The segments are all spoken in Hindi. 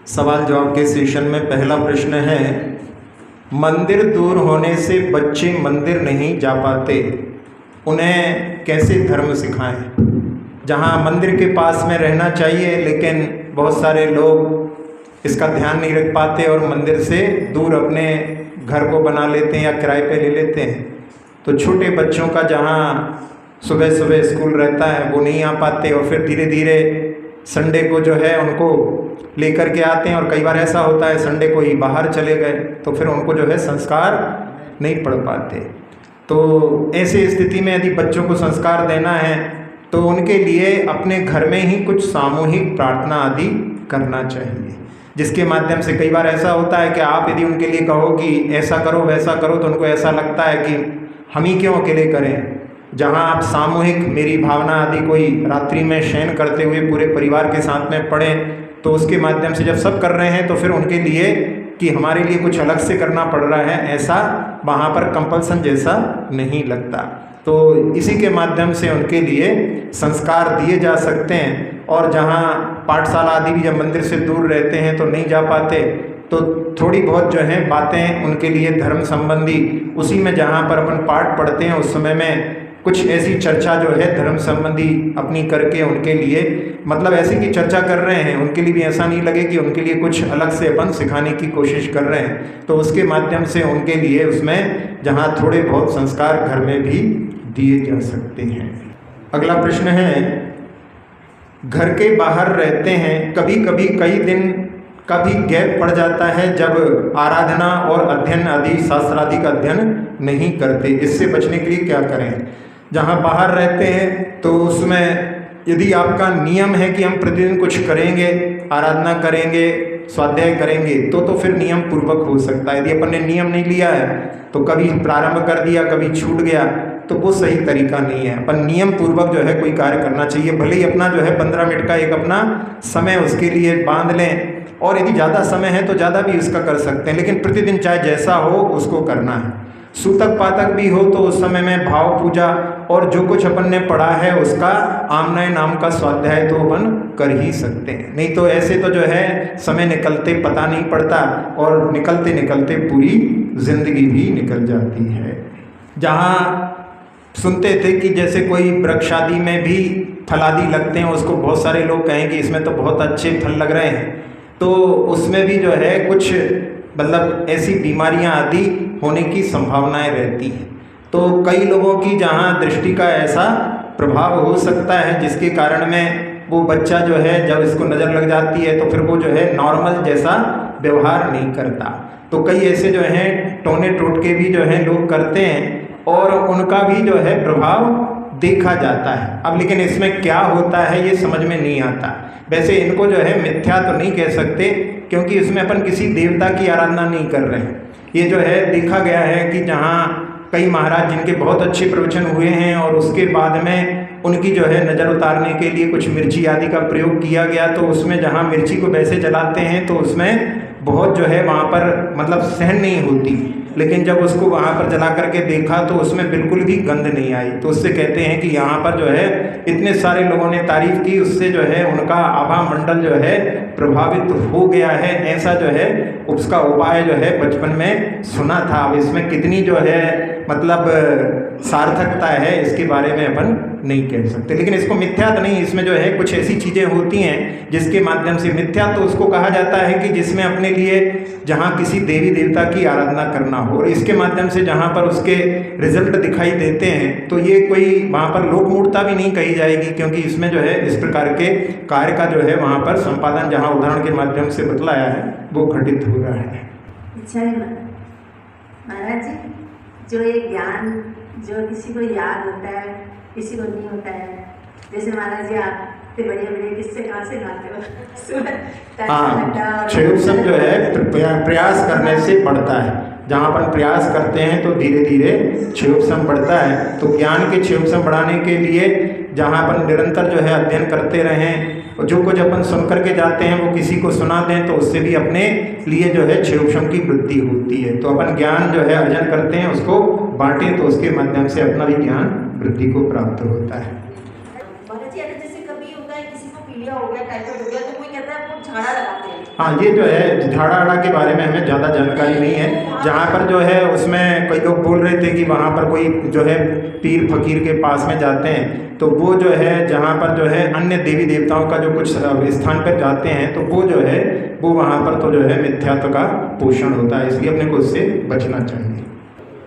सवाल जवाब के सेशन में पहला प्रश्न है, मंदिर दूर होने से बच्चे मंदिर नहीं जा पाते, उन्हें कैसे धर्म सिखाएं। जहां मंदिर के पास में रहना चाहिए लेकिन बहुत सारे लोग इसका ध्यान नहीं रख पाते और मंदिर से दूर अपने घर को बना लेते हैं या किराए पे ले लेते हैं। तो छोटे बच्चों का जहां सुबह सुबह स्कूल रहता है वो नहीं आ पाते और फिर धीरे धीरे संडे को जो है उनको लेकर के आते हैं और कई बार ऐसा होता है संडे को ही बाहर चले गए तो फिर उनको जो है संस्कार नहीं पढ़ पाते। तो ऐसी स्थिति में यदि बच्चों को संस्कार देना है तो उनके लिए अपने घर में ही कुछ सामूहिक प्रार्थना आदि करना चाहिए, जिसके माध्यम से कई बार ऐसा होता है कि आप यदि उनके लिए कहो कि ऐसा करो वैसा करो तो उनको ऐसा लगता है कि हम ही क्यों अकेले करें। जहां आप सामूहिक मेरी भावना आदि कोई रात्रि में शयन करते हुए पूरे परिवार के साथ में पढ़ें तो उसके माध्यम से जब सब कर रहे हैं तो फिर उनके लिए कि हमारे लिए कुछ अलग से करना पड़ रहा है ऐसा वहाँ पर कंपल्सन जैसा नहीं लगता। तो इसी के माध्यम से उनके लिए संस्कार दिए जा सकते हैं। और जहाँ पाठशाला आदि भी जब मंदिर से दूर रहते हैं तो नहीं जा पाते तो थोड़ी बहुत जो है बातें उनके लिए धर्म संबंधी उसी में जहाँ पर अपन पाठ पढ़ते हैं उस समय में कुछ ऐसी चर्चा जो है धर्म संबंधी अपनी करके उनके लिए मतलब ऐसी की चर्चा कर रहे हैं, उनके लिए भी ऐसा नहीं लगे कि उनके लिए कुछ अलग से अपन सिखाने की कोशिश कर रहे हैं। तो उसके माध्यम से उनके लिए उसमें जहाँ थोड़े बहुत संस्कार घर में भी दिए जा सकते हैं। अगला प्रश्न है, घर के बाहर रहते हैं, कभी कभी कई दिन का भी गैप पड़ जाता है जब आराधना और अध्ययन आदि शास्त्रादि का अध्ययन नहीं करते, इससे बचने के लिए क्या करें। जहाँ बाहर रहते हैं तो उसमें यदि आपका नियम है कि हम प्रतिदिन कुछ करेंगे, आराधना करेंगे, स्वाध्याय करेंगे तो फिर नियम पूर्वक हो सकता है। यदि अपन ने नियम नहीं लिया है तो कभी प्रारंभ कर दिया कभी छूट गया तो वो सही तरीका नहीं है। अपन नियम पूर्वक जो है कोई कार्य करना चाहिए, भले ही अपना जो है 15 मिनट का एक अपना समय उसके लिए बांध लें और यदि ज़्यादा समय है तो ज़्यादा भी उसका कर सकते हैं, लेकिन प्रतिदिन चाहे जैसा हो उसको करना है। सूतक पातक भी हो तो उस समय में भाव पूजा और जो कुछ अपन ने पढ़ा है उसका आमनय नाम का स्वाध्याय तो अपन कर ही सकते हैं। नहीं तो ऐसे तो जो है समय निकलते पता नहीं पड़ता और निकलते निकलते पूरी जिंदगी भी निकल जाती है। जहाँ सुनते थे कि जैसे कोई वृक्ष आदि में भी फलादि लगते हैं, उसको बहुत सारे लोग कहेंगे इसमें तो बहुत अच्छे फल लग रहे हैं, तो उसमें भी जो है कुछ मतलब ऐसी बीमारियां आदि होने की संभावनाएं रहती हैं। तो कई लोगों की जहां दृष्टि का ऐसा प्रभाव हो सकता है जिसके कारण में वो बच्चा जो है जब इसको नज़र लग जाती है तो फिर वो जो है नॉर्मल जैसा व्यवहार नहीं करता। तो कई ऐसे जो हैं टोने टोटके भी जो हैं लोग करते हैं और उनका भी जो है प्रभाव देखा जाता है। अब लेकिन इसमें क्या होता है ये समझ में नहीं आता। वैसे इनको जो है मिथ्या तो नहीं कह सकते क्योंकि इसमें अपन किसी देवता की आराधना नहीं कर रहे हैं। ये जो है देखा गया है कि जहाँ कई महाराज जिनके बहुत अच्छे प्रवचन हुए हैं और उसके बाद में उनकी जो है नज़र उतारने के लिए कुछ मिर्ची आदि का प्रयोग किया गया तो उसमें जहाँ मिर्ची को वैसे जलाते हैं तो उसमें बहुत जो है वहाँ पर मतलब सहन नहीं होती, लेकिन जब उसको वहाँ पर जला करके देखा तो उसमें बिल्कुल भी गंध नहीं आई। तो उससे कहते हैं कि यहाँ पर जो है इतने सारे लोगों ने तारीफ की, उससे जो है उनका आभा मंडल जो है प्रभावित हो गया है। ऐसा जो है उसका उपाय जो है बचपन में सुना था। अब इसमें कितनी जो है मतलब सार्थकता है इसके बारे में अपन नहीं कह सकते, लेकिन इसको मिथ्या तो नहीं, इसमें जो है कुछ ऐसी चीज़ें होती हैं जिसके माध्यम से मिथ्या तो उसको कहा जाता है कि जिसमें अपने लिए जहाँ किसी देवी देवता की आराधना करना हो और इसके माध्यम से जहाँ पर उसके रिजल्ट दिखाई देते हैं तो ये कोई वहाँ पर लोकमूर्ता भी नहीं कही जाएगी क्योंकि इसमें जो है इस प्रकार के कार्य का जो है वहाँ पर संपादन जहाँ उदाहरण के माध्यम से बतलाया है वो घटित हो रहा है। अच्छा महाराज जी, जो ये ज्ञान जो किसी को याद होता है किसी को नहीं होता है, जैसे महाराज जी आप बड़े बड़े किस्से कहाँ से गाते हो। हाँ, क्षयोत्सव जो है प्रयास करने से बढ़ता है। जहाँ अपन प्रयास करते हैं तो धीरे धीरे क्षयोत्सव बढ़ता है। तो ज्ञान के क्षयोत्सव बढ़ाने के लिए जहाँ अपन निरंतर जो है अध्ययन करते रहें और जो कुछ अपन सुन करके जाते हैं वो किसी को सुना दें तो उससे भी अपने लिए जो है क्षयोत्सव की वृद्धि होती है। तो अपन ज्ञान जो है अर्जन करते हैं उसको बांटें तो उसके माध्यम से अपना भी ज्ञान वृद्धि को प्राप्त होता है। जैसे कभी होता है किसी को पीलिया हो गया, टाइफाइड हो गया, तो कोई कहता है आपको झाड़ा लगाते हैं हाँ, ये जो है झाड़ा आड़ा के बारे में हमें ज़्यादा जानकारी नहीं है। जहाँ पर जो है उसमें कई लोग बोल रहे थे कि वहाँ पर कोई जो है पीर फकीर के पास में जाते हैं, तो वो जो है जहाँ पर जो है अन्य देवी देवताओं का जो कुछ स्थान पर जाते हैं, तो वो जो है वो वहाँ पर तो जो है मिथ्यात्व का पोषण होता है, इसलिए अपने को उससे बचना चाहिए।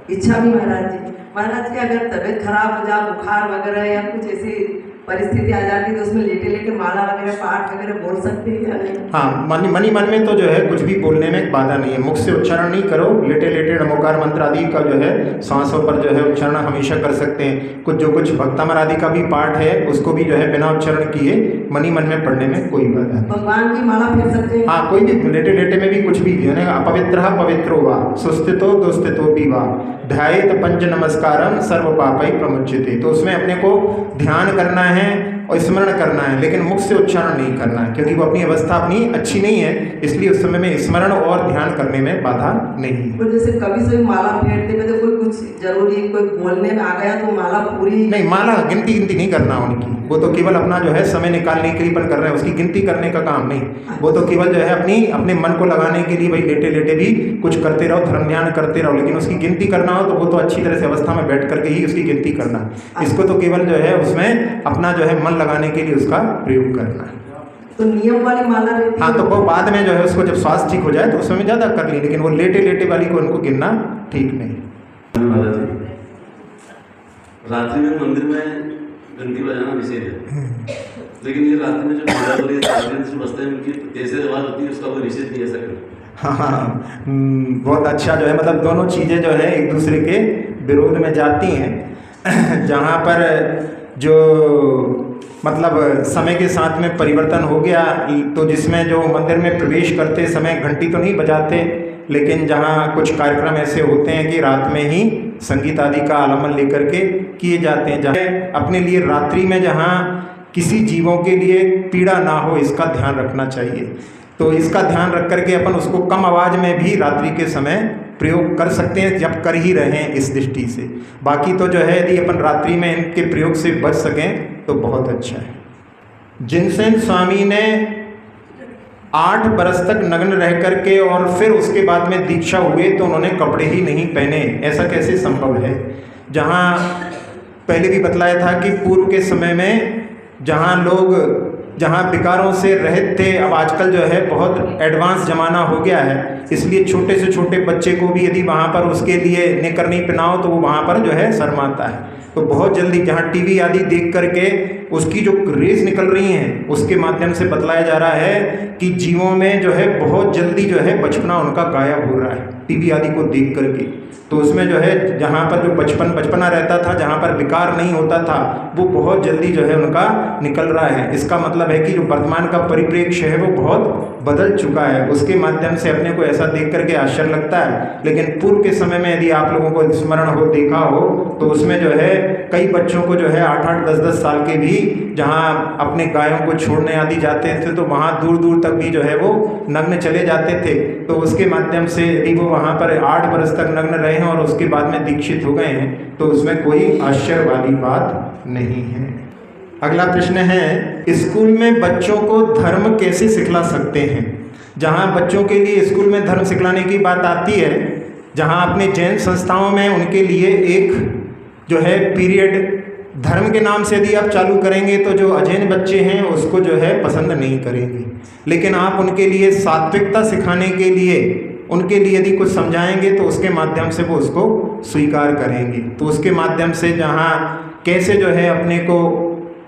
इच्छा भी महाराज की अगर तबीयत खराब हो जाए, बुखार वगैरह या कुछ ऐसी परिस्थिति आ जाती है तो उसमें लेटे लेटे माला वगैरह पाठ वगैरह बोल सकते हैं या नहीं? हाँ, मन में तो जो है कुछ भी बोलने में बाधा नहीं है, मुख से उच्चारण नहीं करो, लेटे लेटे नमोकार मंत्र आदि का जो है सांसों पर जो है उच्चारण हमेशा कर सकते हैं। कुछ भक्तामर आदि का भी पाठ है, उसको भी जो है बिना उच्चारण किए मन में पढ़ने में कोई बाधा नहीं। भगवान की माला फेर सकते हैं? हाँ, कोई भी लेटे लेटे में भी कुछ भी है ना, अपवित्र पवित्रो वा सुस्थितो दुस्थितो भी वा ध्यायेत पंच नमस्कारम सर्व पापै प्रमुच्यते। तो उसमें अपने को ध्यान करना है और स्मरण करना है, लेकिन मुख से उच्चारण नहीं करना है, क्योंकि वो अपनी अवस्था अपनी अच्छी नहीं है, इसलिए उस समय में स्मरण और ध्यान करने में बाधा नहीं है। तो जैसे कभी से माला फेरते में तो कोई कुछ जरूरी कोई बोलने में आ गया तो माला पूरी नहीं, माला गिनती नहीं करना उनकी, वो तो केवल अपना जो है समय निकालने के लिए अपन कर रहे हैं, उसकी गिनती करने का काम नहीं। वो तो केवल जो है अपने मन को लगाने के लिए भाई लेटे लेटे भी कुछ करते रहो, धर्म ध्यान करते रहो, लेकिन उसकी गिनती करना हो तो वो तो अच्छी तरह से अवस्था में बैठ करके ही उसकी गिनती करना है। इसको तो केवल जो है उसमें अपना जो है मन लगाने के लिए उसका प्रयोग करना है। तो नियम वाली माला रहती है? हाँ, तो वो बाद में जो है उसको जब स्वास्थ्य ठीक हो जाए तो उसमें ज़्यादा कर ली, लेकिन वो लेटे लेटे वाली को उनको गिनना ठीक नहीं। रात्रि में मंदिर में घंटी बजाना निषेध है, लेकिन ये रात्रि में जो पूजा हो रही है बजते हैं उनकी तेज आवाज होती है, उसका कोई निषेध नहीं है सकता। हाँ, बहुत अच्छा जो है, मतलब दोनों चीज़ें जो है एक दूसरे के विरोध में जाती हैं। जहाँ पर जो मतलब समय के साथ में परिवर्तन हो गया, तो जिसमें जो मंदिर में प्रवेश करते समय घंटी तो नहीं बजाते, लेकिन जहाँ कुछ कार्यक्रम ऐसे होते हैं कि रात में ही संगीत आदि का आलम्बन लेकर के किए जाते हैं, जहाँ अपने लिए रात्रि में जहाँ किसी जीवों के लिए पीड़ा ना हो, इसका ध्यान रखना चाहिए। तो इसका ध्यान रख करके अपन उसको कम आवाज़ में भी रात्रि के समय प्रयोग कर सकते हैं, जब कर ही रहे हैं इस दृष्टि से। बाकी तो जो है यदि अपन रात्रि में इनके प्रयोग से बच सकें तो बहुत अच्छा है। जिनसेन स्वामी ने 8 बरस तक नग्न रह करके और फिर उसके बाद में दीक्षा हुए तो उन्होंने कपड़े ही नहीं पहने, ऐसा कैसे संभव है? जहाँ पहले भी बतलाया था कि पूर्व के समय में जहाँ लोग विकारों से रहित थे, अब आजकल जो है बहुत एडवांस ज़माना हो गया है, इसलिए छोटे से छोटे बच्चे को भी यदि वहाँ पर उसके लिए नेकर नहीं पहनाओ तो वो वहाँ पर जो है शर्माता है। तो बहुत जल्दी जहाँ टीवी आदि देख करके उसकी जो रेस निकल रही हैं, उसके माध्यम से बतलाया जा रहा है कि जीवों में जो है बहुत जल्दी जो है बचपना उनका गायब हो रहा है टीवी आदि को देख करके। तो उसमें जो है जहाँ पर जो बचपना रहता था, जहाँ पर विकार नहीं होता था, वो बहुत जल्दी जो है उनका निकल रहा है। इसका मतलब है कि जो वर्तमान का परिप्रेक्ष्य है वो बहुत बदल चुका है। उसके माध्यम से अपने को ऐसा देख करके आश्चर्य लगता है, लेकिन पूर्व के समय में यदि आप लोगों को स्मरण हो, देखा हो, तो उसमें जो है कई बच्चों को जो है 8-8, 10-10 साल के भी जहाँ अपने गायों को छोड़ने आदि जाते थे तो वहाँ दूर दूर तक भी जो है वो नग्न चले जाते थे। तो उसके माध्यम से यदि वो वहाँ पर 8 बरस तक नग्न रहे हैं और उसके बाद में दीक्षित हो गए हैं तो उसमें कोई आश्चर्य वाली बात नहीं है। अगला प्रश्न है, स्कूल में बच्चों को धर्म कैसे सिखला सकते हैं? जहाँ बच्चों के लिए स्कूल में धर्म सिखलाने की बात आती है, जहाँ अपने जैन संस्थाओं में उनके लिए एक जो है पीरियड धर्म के नाम से यदि आप चालू करेंगे तो जो अजैन बच्चे हैं उसको जो है पसंद नहीं करेंगे, लेकिन आप उनके लिए सात्विकता सिखाने के लिए उनके लिए यदि कुछ समझाएंगे तो उसके माध्यम से वो उसको स्वीकार करेंगे। तो उसके माध्यम से जहाँ कैसे जो है अपने को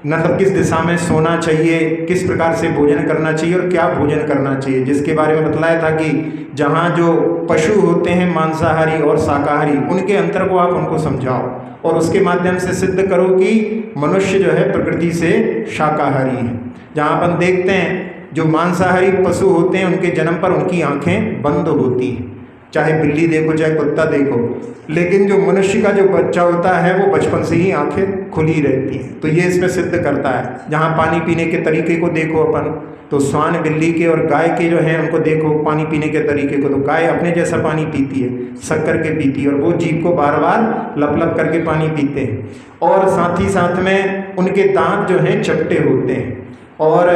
मतलब किस दिशा में सोना चाहिए, किस प्रकार से भोजन करना चाहिए और क्या भोजन करना चाहिए, जिसके बारे में बतलाया था कि जहाँ जो पशु होते हैं मांसाहारी और शाकाहारी, उनके अंतर को आप उनको समझाओ और उसके माध्यम से सिद्ध करो कि मनुष्य जो है प्रकृति से शाकाहारी है। जहाँ अपन देखते हैं जो मांसाहारी पशु होते हैं उनके जन्म पर उनकी आंखें बंद होती हैं, चाहे बिल्ली देखो चाहे कुत्ता देखो, लेकिन जो मनुष्य का जो बच्चा होता है वो बचपन से ही आंखें खुली रहती हैं। तो ये इसमें सिद्ध करता है। जहाँ पानी पीने के तरीके को देखो अपन, तो श्वान बिल्ली के और गाय के जो हैं उनको देखो पानी पीने के तरीके को, तो गाय अपने जैसा पानी पीती है, सक करके पीती है और वो जीभ को बार बार लप लप करके पानी पीते हैं। और साथ ही साथ में उनके दांत जो हैं चपटे होते हैं। और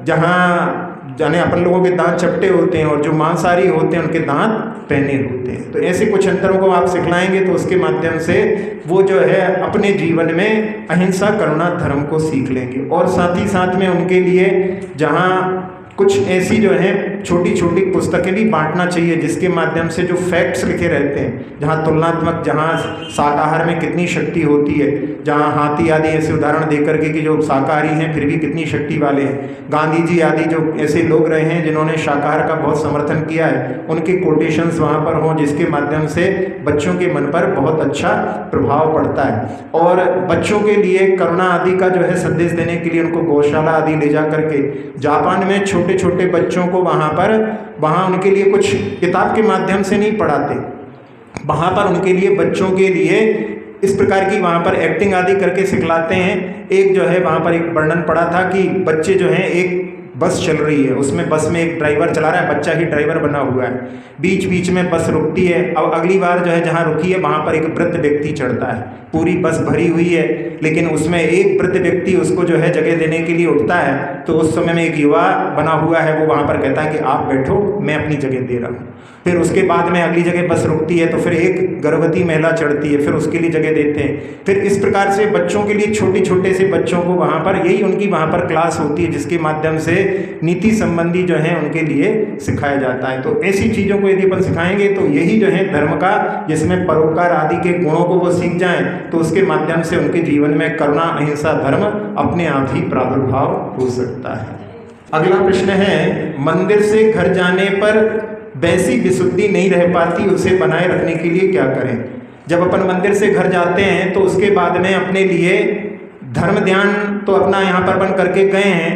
जहाँ जाने अपन लोगों के दांत चपटे होते हैं और जो मांसाहारी होते हैं उनके दांत पहने होते हैं। तो ऐसे कुछ अंतरों को आप सिखलाएंगे तो उसके माध्यम से वो जो है अपने जीवन में अहिंसा करुणा धर्म को सीख लेंगे। और साथ ही साथ में उनके लिए जहाँ कुछ ऐसी जो है छोटी छोटी पुस्तकें भी बांटना चाहिए जिसके माध्यम से जो फैक्ट्स लिखे रहते हैं, जहाँ तुलनात्मक, जहाँ शाकाहार में कितनी शक्ति होती है, जहाँ हाथी आदि ऐसे उदाहरण दे करके कि जो शाकाहारी हैं फिर भी कितनी शक्ति वाले हैं, गांधी जी आदि जो ऐसे लोग रहे हैं जिन्होंने शाकाहार का बहुत समर्थन किया है, उनके कोटेशंस वहाँ पर हों जिसके माध्यम से बच्चों के मन पर बहुत अच्छा प्रभाव पड़ता है। और बच्चों के लिए करुणा आदि का जो है संदेश देने के लिए उनको गौशाला आदि ले जा करके, जापान में छोटे छोटे बच्चों को वहाँ उनके लिए कुछ किताब के माध्यम से नहीं पढ़ाते, वहाँ पर उनके लिए बच्चों के लिए इस प्रकार की वहाँ पर एक्टिंग आदि करके सिखलाते हैं। एक जो है वहाँ पर एक वर्णन पड़ा था कि बच्चे जो हैं, एक बस चल रही है, उसमें बस में एक ड्राइवर चला रहा है, बच्चा ही ड्राइवर बना हुआ है, बीच बीच में बस रुकती है। अब अगली बार जो है जहाँ रुकी है वहाँ पर एक वृद्ध व्यक्ति चढ़ता है, पूरी बस भरी हुई है लेकिन उसमें एक वृद्ध व्यक्ति उसको जो है जगह देने के लिए उठता है। तो उस समय में एक युवा बना हुआ है, वो वहाँ पर कहता है कि आप बैठो, मैं अपनी जगह दे रहा हूँ। फिर उसके बाद में अगली जगह बस रुकती है तो फिर एक गर्भवती महिला चढ़ती है, फिर उसके लिए जगह देते हैं। फिर इस प्रकार से बच्चों के लिए, छोटे छोटे से बच्चों को वहाँ पर, यही उनकी वहाँ पर क्लास होती है जिसके माध्यम से नीति संबंधी जो है उनके लिए सिखाया जाता है। तो ऐसी चीज़ों को यदि अपन सिखाएंगे तो यही जो है धर्म का, जिसमें परोपकार आदि के गुणों को वो सीख जाएं तो उसके माध्यम से उनके जीवन में करुणा अहिंसा धर्म अपने आप ही प्रादुर्भाव हो सकता है। अगला प्रश्न है, मंदिर से घर जाने पर वैसी विशुद्धि नहीं रह पाती, उसे बनाए रखने के लिए क्या करें? जब अपन मंदिर से घर जाते हैं तो उसके बाद में अपने लिए धर्म ध्यान तो अपना यहाँ पर अपन करके गए हैं,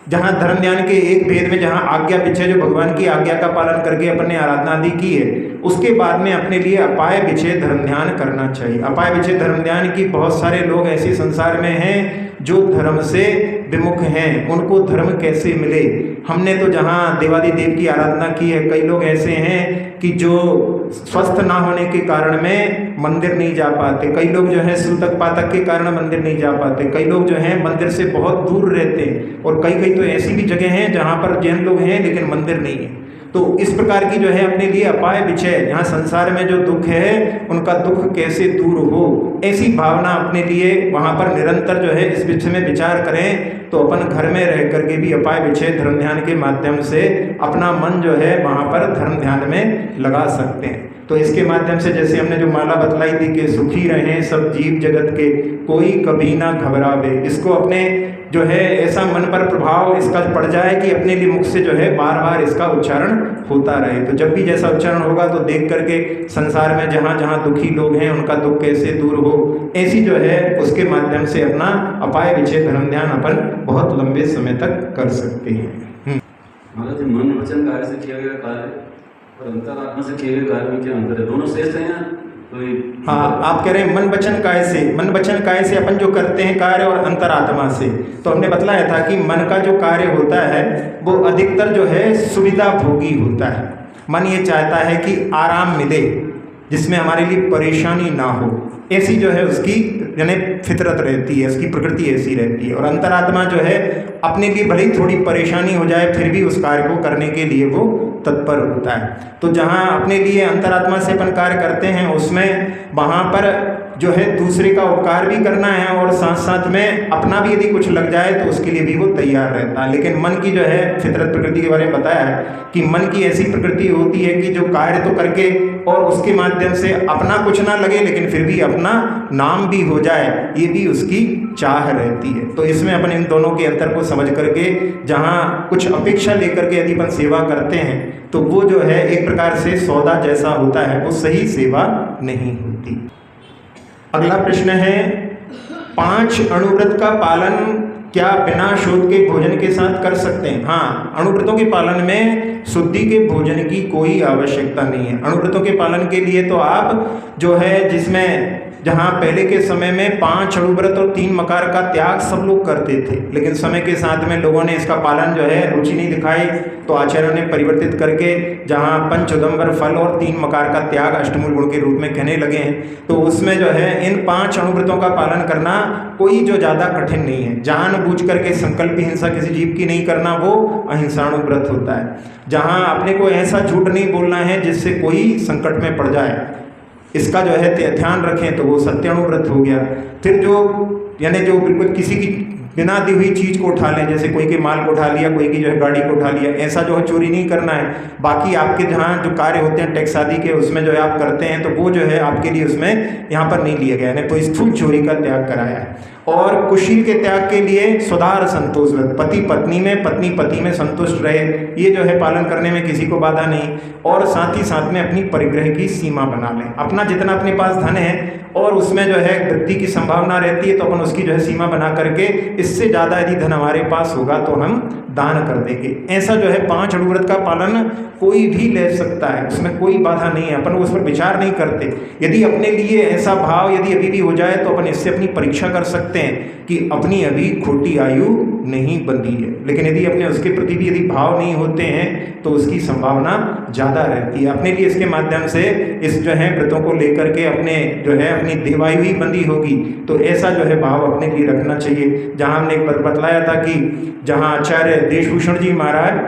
जहाँ धर्म ध्यान के एक भेद में जहाँ आज्ञा विषय जो भगवान की आज्ञा का पालन करके अपने आराधना आदि की है, उसके बाद में अपने लिए अपाय विषय धर्म ध्यान करना चाहिए। अपाय विषय धर्म ध्यान की बहुत सारे लोग ऐसे संसार में हैं जो धर्म से विमुख हैं, उनको धर्म कैसे मिले? हमने तो जहाँ देवादिदेव की आराधना की है, कई लोग ऐसे हैं कि जो स्वस्थ ना होने के कारण में मंदिर नहीं जा पाते, कई लोग जो है सूतक पातक के कारण मंदिर नहीं जा पाते, कई लोग जो हैं मंदिर से बहुत दूर रहते हैं, और कई कई तो ऐसी भी जगह हैं जहाँ पर जैन लोग हैं लेकिन मंदिर नहीं है। तो इस प्रकार की जो है अपने लिए अपाय विषय, यहाँ संसार में जो दुख है उनका दुख कैसे दूर हो, ऐसी भावना अपने लिए वहाँ पर निरंतर जो है इस विषय में विचार करें तो अपन घर में रह करके भी अपाय विषय धर्म ध्यान के माध्यम से अपना मन जो है वहाँ पर धर्म ध्यान में लगा सकते हैं। तो इसके माध्यम से जैसे हमने जो माला बतलाई थी कि सुखी रहें सब जीव जगत के, कोई कभी ना घबरावे, इसको अपने जो है ऐसा मन पर प्रभाव इसका पड़ जाए कि अपने लिए मुख से जो है बार बार इसका उच्चारण होता रहे। तो जब भी जैसा उच्चारण होगा तो देख करके संसार में जहाँ जहाँ दुखी लोग हैं उनका दुख कैसे दूर हो, ऐसी जो है उसके माध्यम से अपना अपाय विषय धर्म ध्यान अपन बहुत लंबे समय तक कर सकते हैं। महाराज, मन वचन कार्य से किया गया कार्य और अंतरात्मा से किए गए कार्य में क्या अंतर है? दोनों श्रेष्ठ हैं या कोई? हाँ, आप कह रहे हैं मन वचन काय से, मन वचन काय से अपन जो करते हैं कार्य और अंतरात्मा से, तो हमने बतलाया था कि मन का जो कार्य होता है वो अधिकतर जो है सुविधा भोगी होता है। मन ये चाहता है कि आराम मिले, जिसमें हमारे लिए परेशानी ना हो, ऐसी जो है उसकी यानी फितरत रहती है, उसकी प्रकृति ऐसी रहती है। और अंतरात्मा जो है अपने लिए भले ही थोड़ी परेशानी हो जाए फिर भी उस कार्य को करने के लिए वो तत्पर होता है। तो जहाँ अपने लिए अंतरात्मा से अपन कार्य करते हैं उसमें वहाँ पर जो है दूसरे का उपकार भी करना है और साथ साथ में अपना भी यदि कुछ लग जाए तो उसके लिए भी वो तैयार रहता है। लेकिन मन की जो है फितरत प्रकृति के बारे में बताया है कि मन की ऐसी प्रकृति होती है कि जो कार्य तो करके और उसके माध्यम से अपना कुछ ना लगे लेकिन फिर भी अपना नाम भी हो जाए, ये भी उसकी चाह रहती है। तो इसमें अपन इन दोनों के अंतर को समझ करके जहाँ कुछ अपेक्षा लेकर के यदि अपन सेवा करते हैं तो वो जो है एक प्रकार से सौदा जैसा होता है, वो सही सेवा नहीं होती। अगला प्रश्न है, 5 अणुव्रत का पालन क्या बिना शोध के भोजन के साथ कर सकते हैं? हाँ, अणुव्रतों के पालन में शुद्धि के भोजन की कोई आवश्यकता नहीं है। अणुव्रतों के पालन के लिए तो आप जो है जिसमें जहाँ पहले के समय में 5 अणुव्रत और 3 मकार का त्याग सब लोग करते थे, लेकिन समय के साथ में लोगों ने इसका पालन जो है रुचि नहीं दिखाई, तो आचार्यों ने परिवर्तित करके जहाँ पंचोदंबर फल और 3 मकार का त्याग अष्टमूल गुण के रूप में कहने लगे हैं, तो उसमें जो है इन 5 अणुव्रतों का पालन करना कोई जो ज़्यादा कठिन नहीं है। जानबूझ करके संकल्प हिंसा किसी जीव की नहीं करना, वो अहिंसाणु व्रत होता है। जहाँ अपने को ऐसा झूठ नहीं बोलना है जिससे कोई संकट में पड़ जाए, इसका जो है ध्यान रखें, तो वो सत्याणु व्रत हो गया। फिर जो यानी जो बिल्कुल किसी की बिना दी हुई चीज़ को उठा लें, जैसे कोई के माल को उठा लिया, कोई की जो है गाड़ी को उठा लिया, ऐसा जो है चोरी नहीं करना है। बाकी आपके जहाँ जो कार्य होते हैं टैक्स आदि के, उसमें जो है आप करते हैं, तो वो जो है आपके लिए उसमें यहाँ पर नहीं लिया गया है, तो स्थूल चोरी का त्याग कराया है। और कुशील के त्याग के लिए स्वधार संतोष व्रत, पति पत्नी में, पत्नी पति में संतुष्ट रहे, ये जो है पालन करने में किसी को बाधा नहीं। और साथ ही साथ में अपनी परिग्रह की सीमा बना लें। अपना जितना अपने पास धन है और उसमें जो है वृद्धि की संभावना रहती है, तो अपन उसकी जो है सीमा बना करके, इससे ज़्यादा यदि धन हमारे पास होगा तो हम दान कर देंगे। ऐसा जो है 5 अणुव्रत का पालन कोई भी ले सकता है, उसमें कोई बाधा नहीं है। अपन उस पर विचार नहीं करते। यदि अपने लिए ऐसा भाव यदि अभी भी हो जाए, तो अपन इससे अपनी परीक्षा कर सकते हैं कि अपनी अभी खोटी आयु नहीं बंधी है। लेकिन यदि अपने उसके प्रति भी यदि भाव नहीं होते हैं, तो उसकी संभावना ज़्यादा रहती है। अपने लिए इसके माध्यम से इस जो है व्रतों को लेकर के अपने जो है अपनी देवायु ही बंदी होगी, तो ऐसा जो है भाव अपने लिए रखना चाहिए। जहाँ हमने एक बार बतलाया था कि जहाँ आचार्य देशभूषण जी महाराज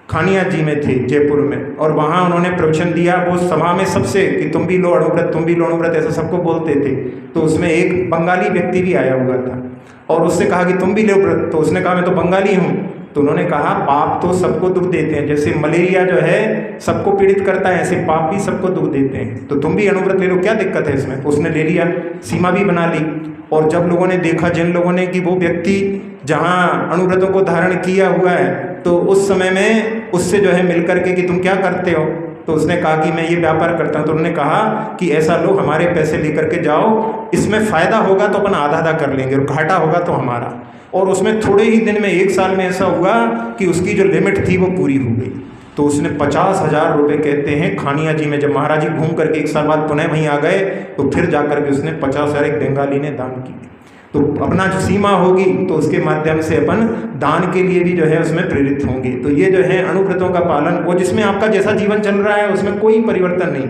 खानिया जी में थे जयपुर में, और वहाँ उन्होंने प्रवचन दिया, वो सभा में सबसे कि तुम भी लो अणुव्रत, तुम भी लो अणुव्रत, ऐसा सबको बोलते थे। तो उसमें एक बंगाली व्यक्ति भी आया हुआ था और उससे कहा कि तुम भी लो व्रत, तो उसने कहा मैं तो बंगाली हूँ। तो उन्होंने कहा पाप तो सबको दुख देते हैं, जैसे मलेरिया जो है सबको पीड़ित करता है, ऐसे पाप भी सबको दुख देते हैं, तो तुम भी अणुव्रत ले लो, क्या दिक्कत है इसमें। उसने ले लिया, सीमा भी बना ली। और जब लोगों ने देखा, जिन लोगों ने कि वो व्यक्ति जहाँ अणुव्रतों को धारण किया हुआ है, तो उस समय में उससे जो है मिल करके कि तुम क्या करते हो, तो उसने कहा कि मैं ये व्यापार करता हूँ। तो उन्होंने कहा कि ऐसा लो, हमारे पैसे लेकर के जाओ, इसमें फ़ायदा होगा तो अपन आधा आधा कर लेंगे और घाटा होगा तो हमारा। और उसमें थोड़े ही दिन में 1 साल में ऐसा हुआ कि उसकी जो लिमिट थी वो पूरी हो गई। तो उसने 50,000 रुपये कहते हैं खानिया जी में, जब महाराज जी घूम करके 1 साल बाद पुनः वहीं आ गए, तो फिर जा करके उसने 50,000 एक बंगाली ने दान किए। तो अपना जो सीमा होगी, तो उसके माध्यम से अपन दान के लिए भी जो है उसमें प्रेरित होंगे। तो ये जो है अणुव्रतों का पालन, और जिसमें आपका जैसा जीवन चल रहा है उसमें कोई परिवर्तन नहीं,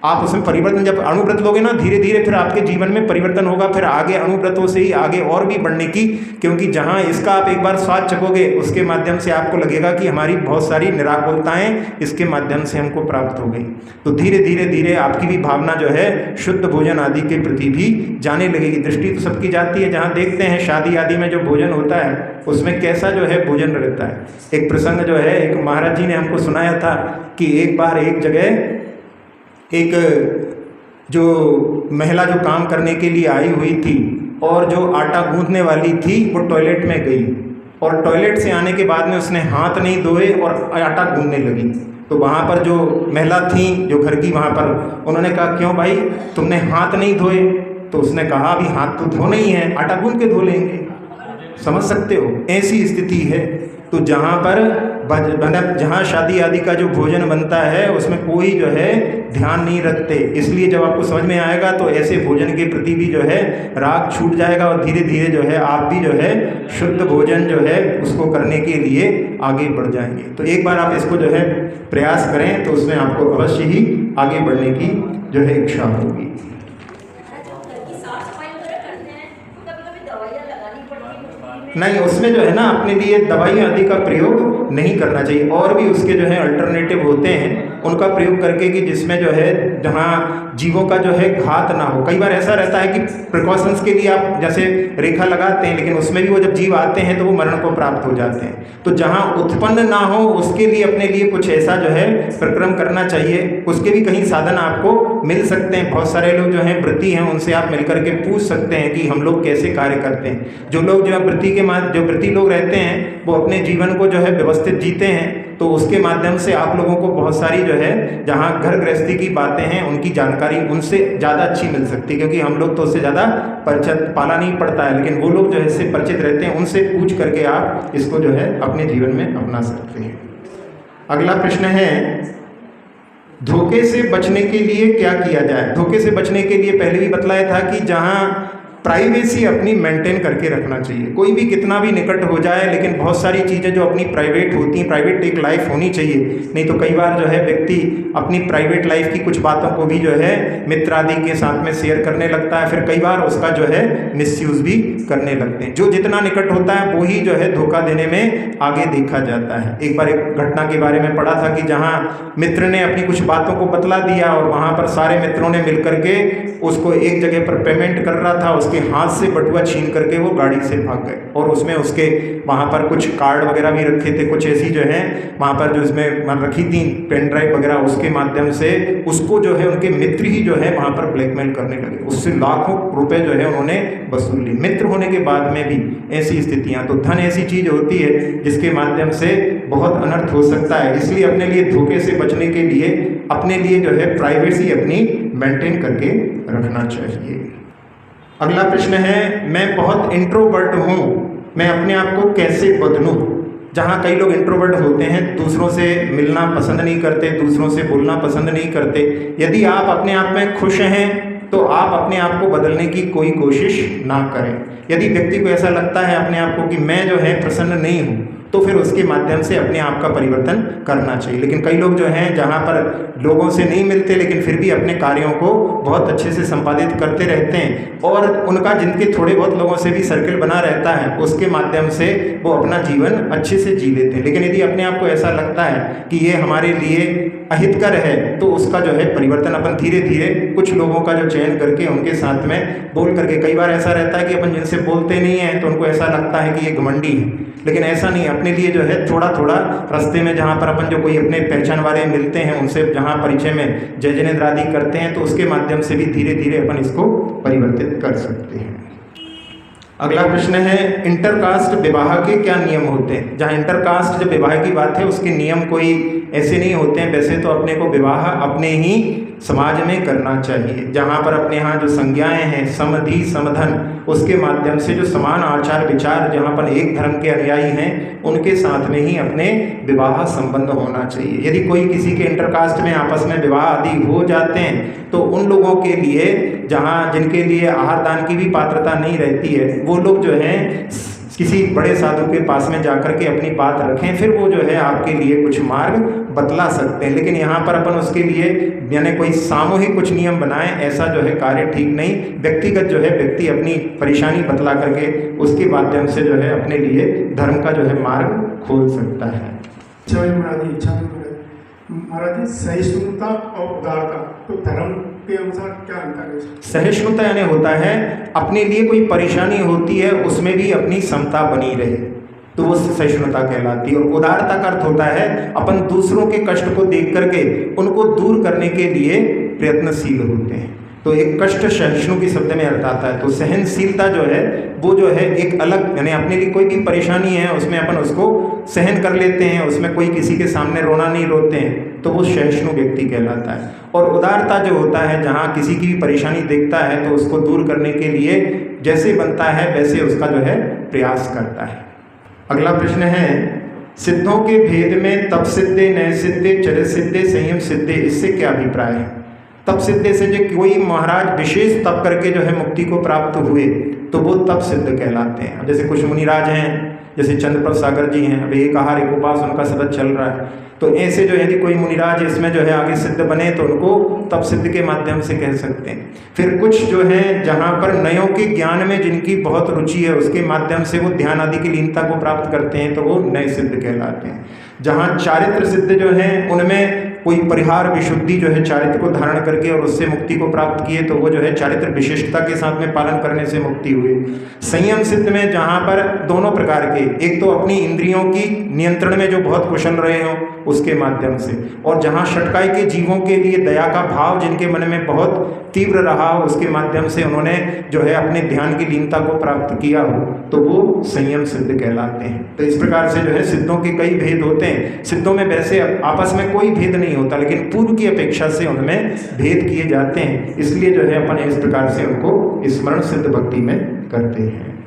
आप उसमें परिवर्तन, जब अणुव्रत लोगे ना, धीरे धीरे फिर आपके जीवन में परिवर्तन होगा, फिर आगे अणुव्रतों से ही आगे और भी बढ़ने की, क्योंकि जहाँ इसका आप एक बार स्वाद चखोगे, उसके माध्यम से आपको लगेगा कि हमारी बहुत सारी निराकुलताएं इसके माध्यम से हमको प्राप्त हो गई। तो धीरे धीरे धीरे आपकी भी भावना जो है शुद्ध भोजन आदि के प्रति भी जाने लगेगी। दृष्टि तो सबकी जाती है, जहाँ देखते हैं शादी आदि में जो भोजन होता है उसमें कैसा जो है भोजन रहता है। एक प्रसंग जो है, एक महाराज जी ने हमको सुनाया था कि एक बार एक जगह एक जो महिला जो काम करने के लिए आई हुई थी, और जो आटा गूंथने वाली थी वो टॉयलेट में गई, और टॉयलेट से आने के बाद में उसने हाथ नहीं धोए और आटा गूंथने लगी। तो वहाँ पर जो महिला थी जो घर की, वहाँ पर उन्होंने कहा क्यों भाई तुमने हाथ नहीं धोए? तो उसने कहा अभी हाथ तो धोने ही है, आटा गूंथ के धो लेंगे। समझ सकते हो, ऐसी स्थिति है। तो जहाँ पर मतलब जहाँ शादी आदि का जो भोजन बनता है उसमें कोई जो है ध्यान नहीं रखते, इसलिए जब आपको समझ में आएगा तो ऐसे भोजन के प्रति भी जो है राग छूट जाएगा, और धीरे धीरे जो है आप भी जो है शुद्ध भोजन जो है उसको करने के लिए आगे बढ़ जाएंगे। तो एक बार आप इसको जो है प्रयास करें, तो उसमें आपको अवश्य ही आगे बढ़ने की जो है इच्छा होगी। नहीं, उसमें जो है ना अपने लिए दवाई आदि का प्रयोग नहीं करना चाहिए, और भी उसके जो है अल्टरनेटिव होते हैं उनका प्रयोग करके, कि जिसमें जो है जहाँ जीवों का जो है घात ना हो। कई बार ऐसा रहता है कि प्रिकॉशंस के लिए आप जैसे रेखा लगाते हैं, लेकिन उसमें भी वो जब जीव आते हैं तो वो मरण को प्राप्त हो जाते हैं। तो जहाँ उत्पन्न ना हो उसके लिए अपने लिए कुछ ऐसा जो है प्रक्रम करना चाहिए। उसके भी कहीं साधन आपको मिल सकते हैं। बहुत सारे लोग जो हैं व्रती हैं, उनसे आप मिल करके पूछ सकते हैं कि हम लोग कैसे कार्य करते हैं। जो लोग जो है जो व्रती लोग रहते हैं वो अपने जीवन को जो है व्यवस्थित जीते हैं, तो उसके माध्यम से आप लोगों को बहुत सारी जो है जहाँ घर गृहस्थी की बातें हैं उनकी जानकारी उनसे ज़्यादा अच्छी मिल सकती है, क्योंकि हम लोग तो उससे ज़्यादा परिचित पाला नहीं पड़ता है, लेकिन वो लोग जो है इससे परिचित रहते हैं, उनसे पूछ करके आप इसको जो है अपने जीवन में अपना सकते हैं। अगला प्रश्न है, धोखे से बचने के लिए क्या किया जाए? धोखे से बचने के लिए पहले भी बतलाया था कि जहाँ प्राइवेसी अपनी मेंटेन करके रखना चाहिए। कोई भी कितना भी निकट हो जाए, लेकिन बहुत सारी चीज़ें जो अपनी प्राइवेट होती हैं, प्राइवेट एक लाइफ होनी चाहिए। नहीं तो कई बार जो है व्यक्ति अपनी प्राइवेट लाइफ की कुछ बातों को भी जो है मित्र आदि के साथ में शेयर करने लगता है, फिर कई बार उसका जो है मिसयूज़ भी करने लगते हैं। जो जितना निकट होता है वो ही जो है धोखा देने में आगे देखा जाता है। एक बार एक घटना के बारे में पढ़ा था कि जहाँ मित्र ने अपनी कुछ बातों को बतला दिया और वहाँ पर सारे मित्रों ने मिल करके उसको एक जगह पर पेमेंट कर रहा था, उसके हाथ से बटुआ छीन करके वो गाड़ी से भाग गए और उसमें उसके वहाँ पर कुछ कार्ड वगैरह भी रखे थे, कुछ ऐसी जो है वहाँ पर जो इसमें रखी थी पेन ड्राइव वगैरह, उसके माध्यम से उसको जो है उनके मित्र ही जो है वहाँ पर ब्लैकमेल करने लगे। उससे लाखों रुपए जो है उन्होंने वसूल ली। मित्र होने के बाद में भी ऐसी स्थितियाँ, तो धन ऐसी चीज़ होती है जिसके माध्यम से बहुत अनर्थ हो सकता है। इसलिए अपने लिए धोखे से बचने के लिए अपने लिए जो है प्राइवेसी अपनी मेंटेन करके रखना चाहिए। अगला प्रश्न है, मैं बहुत इंट्रोवर्ट हूँ, मैं अपने आप को कैसे बदलूँ? जहाँ कई लोग इंट्रोवर्ट होते हैं, दूसरों से मिलना पसंद नहीं करते, दूसरों से बोलना पसंद नहीं करते। यदि आप अपने आप में खुश हैं तो आप अपने आप को बदलने की कोई कोशिश ना करें। यदि व्यक्ति को ऐसा लगता है अपने आप को कि मैं जो है प्रसन्न नहीं हूँ, तो फिर उसके माध्यम से अपने आप का परिवर्तन करना चाहिए। लेकिन कई लोग जो हैं जहाँ पर लोगों से नहीं मिलते लेकिन फिर भी अपने कार्यों को बहुत अच्छे से संपादित करते रहते हैं और उनका जिनके थोड़े बहुत लोगों से भी सर्किल बना रहता है, उसके माध्यम से वो अपना जीवन अच्छे से जी लेते हैं। लेकिन यदि अपने आप को ऐसा लगता है कि ये हमारे लिए अहितकर है, तो उसका जो है परिवर्तन अपन धीरे धीरे कुछ लोगों का जो चयन करके उनके साथ में बोल करके, कई बार ऐसा रहता है कि अपन जिनसे बोलते नहीं हैं तो उनको ऐसा लगता है कि ये घमंडी है, लेकिन ऐसा नहीं। अपने लिए जो है थोड़ा थोड़ा रास्ते में जहाँ पर अपन जो कोई अपने पहचान वाले मिलते हैं उनसे जहाँ परिचय में जय जनेन्द्र आदि करते हैं, तो उसके माध्यम से भी धीरे धीरे अपन इसको परिवर्तित कर सकते हैं। अगला प्रश्न है, इंटरकास्ट विवाह के क्या नियम होते हैं? जहाँ इंटरकास्ट जब विवाह की बात है उसके नियम कोई ऐसे नहीं होते हैं। वैसे तो अपने को विवाह अपने ही समाज में करना चाहिए, जहाँ पर अपने यहाँ जो संज्ञाएं हैं समधि समधन, उसके माध्यम से जो समान आचार विचार, जहाँ पर एक धर्म के अनुयायी हैं उनके साथ में ही अपने विवाह संबंध होना चाहिए। यदि कोई किसी के इंटरकास्ट में आपस में विवाह आदि हो जाते हैं तो उन लोगों के लिए, जहाँ जिनके लिए आहार दान की भी पात्रता नहीं रहती है, वो लोग जो हैं किसी बड़े साधु के पास में जाकर के अपनी बात रखें, फिर वो जो है आपके लिए कुछ मार्ग बतला सकते हैं। लेकिन यहाँ पर अपन उसके लिए यानी कोई सामूहिक कुछ नियम बनाएं, ऐसा जो है कार्य ठीक नहीं। व्यक्तिगत जो है व्यक्ति अपनी परेशानी बतला करके उसके माध्यम से जो है अपने लिए धर्म का जो है मार्ग खोल सकता है। महाराज जी, सहिष्णुता और उदारता, तो धर्म के अनुसार क्या अंतर है? सहिष्णुता यानी होता है अपने लिए कोई परेशानी होती है उसमें भी अपनी समता बनी रहे, तो वो सहिष्णुता कहलाती है। और उदारता का अर्थ होता है अपन दूसरों के कष्ट को देख करके उनको दूर करने के लिए प्रयत्नशील होते हैं। तो एक कष्ट सहिष्णु के शब्द में अर्थ आता है। तो सहनशीलता जो है वो जो है एक अलग, यानी अपने लिए कोई भी परेशानी है उसमें अपन उसको सहन कर लेते हैं, उसमें कोई किसी के सामने रोना नहीं रोते हैं, तो वो सहिष्णु व्यक्ति कहलाता है। और उदारता जो होता है, जहाँ किसी की भी परेशानी देखता है तो उसको दूर करने के लिए जैसे बनता है वैसे उसका जो है प्रयास करता है। अगला प्रश्न है, सिद्धों के भेद में तप सिद्धे, नय सिद्धे, चरत सिद्धे, संयम सिद्धे, इससे क्या अभिप्राय है? तप सिद्धे से जो कोई महाराज विशेष तप करके जो है मुक्ति को प्राप्त हुए तो वो तप सिद्ध कहलाते हैं। जैसे कुछ मुनिराज हैं, जैसे चंद्रप्रभ सागर जी हैं, अभी एक आहार एक उपास उनका सतत चल रहा है, तो ऐसे जो यदि कोई मुनिराज इसमें जो है आगे सिद्ध बने तो उनको तप सिद्ध के माध्यम से कह सकते हैं। फिर कुछ जो है जहाँ पर नयों के ज्ञान में जिनकी बहुत रुचि है उसके माध्यम से वो ध्यान आदि की लीनता को प्राप्त करते हैं तो वो नए सिद्ध कहलाते हैं। जहाँ चारित्र सिद्ध जो हैं उनमें कोई परिहार विशुद्धि जो है चारित्र को धारण करके और उससे मुक्ति को प्राप्त किए तो वो जो है चारित्र विशिष्टता के साथ में पालन करने से मुक्ति हुई। संयम सिद्ध में जहाँ पर दोनों प्रकार के, एक तो अपनी इंद्रियों की नियंत्रण में जो बहुत कुशल रहे हों उसके माध्यम से, और जहाँ षटकाय के जीवों के लिए दया का भाव जिनके मन में बहुत तीव्र रहा हो उसके माध्यम से उन्होंने जो है अपने ध्यान की लीनता को प्राप्त किया हो तो वो संयम सिद्ध कहलाते हैं। तो इस प्रकार से जो है सिद्धों के कई भेद होते हैं। सिद्धों में वैसे आपस में कोई भेद नहीं होता, लेकिन पूर्व की अपेक्षा से उनमें भेद किए जाते हैं, इसलिए जो है अपन इस प्रकार से उनको स्मरण सिद्ध भक्ति में करते हैं।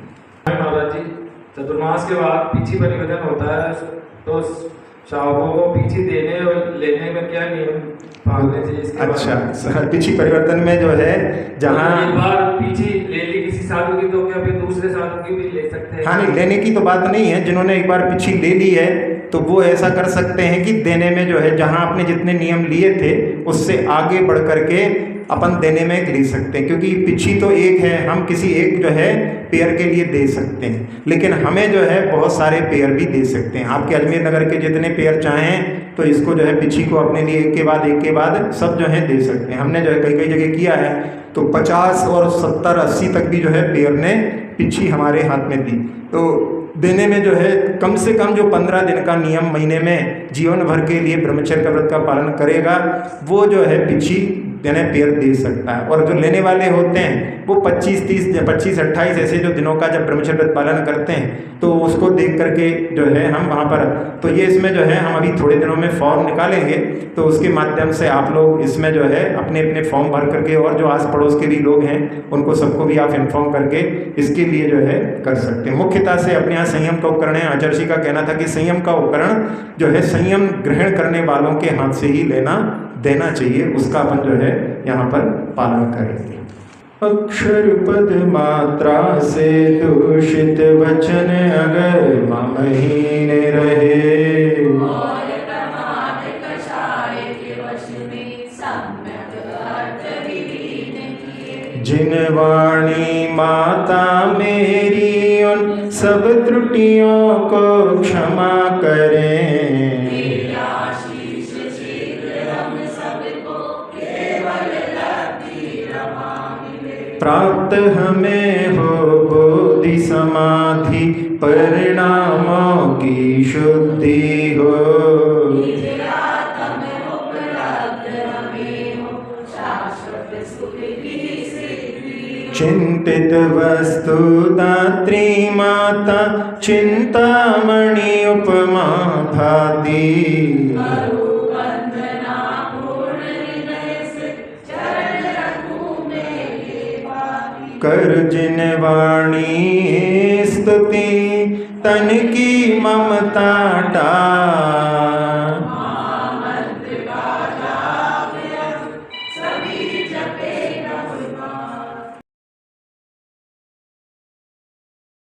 महाराज जी, चतुर्मास के बाद पीछी परिवर्तन होता है तो शावकों को पीछे देने और लेने में क्या नियम पालने चाहिए इसके बारे में? अच्छा, पिछी परिवर्तन में जो है जहाँ एक बार पीछे ले ली किसी साधु की तो क्या फिर दूसरे साधु की भी ले सकते हैं? हाँ नहीं, लेने की तो बात नहीं है। जिन्होंने एक बार पिछी ले ली है तो वो ऐसा कर सकते हैं कि देने में जो है जहाँ आपने जितने नियम लिए थे उससे आगे बढ़ करके अपन देने में ले सकते हैं, क्योंकि पिछी तो एक है, हम किसी एक जो है पेयर के लिए दे सकते हैं, लेकिन हमें जो है बहुत सारे पेयर भी दे सकते हैं। आपके अजमेर नगर के जितने पेयर चाहें तो इसको जो है पिछी को अपने लिए एक के बाद सब जो है दे सकते हैं। हमने जो है कई कई जगह किया है तो 50 और 70 80 तक भी जो है पेयर ने पिछी हमारे हाथ में दी। तो देने में जो है कम से कम जो 15 दिन का नियम महीने में जीवन भर के लिए ब्रह्मचर्य का व्रत का पालन करेगा वो जो है पिछी यानी पेयर दे सकता है। और जो लेने वाले होते हैं वो 25 30 25 28 ऐसे जो दिनों का जब ब्रह्मचर्य व्रत पालन करते हैं तो उसको देख करके जो है हम वहाँ पर तो ये इसमें जो है हम अभी थोड़े दिनों में फॉर्म निकालेंगे तो उसके माध्यम से आप लोग इसमें जो है अपने अपने फॉर्म भर करके और जो आस पड़ोस के भी लोग हैं उनको सबको भी आप इन्फॉर्म करके इसके लिए जो है कर सकते हैं। मुख्यतः से अपने यहाँ संयम का उपकरण है। आचार्य जी का कहना था कि संयम का उपकरण जो है संयम ग्रहण करने वालों के हाथ से ही लेना देना चाहिए, उसका अपन जो है यहाँ पर पालन करेंगे। अक्षर पद मात्रा से दूषित वचन अगर महीन रहे जिन वाणी माता मेरी उन सब त्रुटियों को क्षमा करें। प्राप्त हमें हो बोधि समाधि परिणामों की शुद्धि हो। चिंतित वस्तु दात्री माता चिंतामणि उपमा भाती। कर जिन वाणी स्तुति तन की ममता टाल।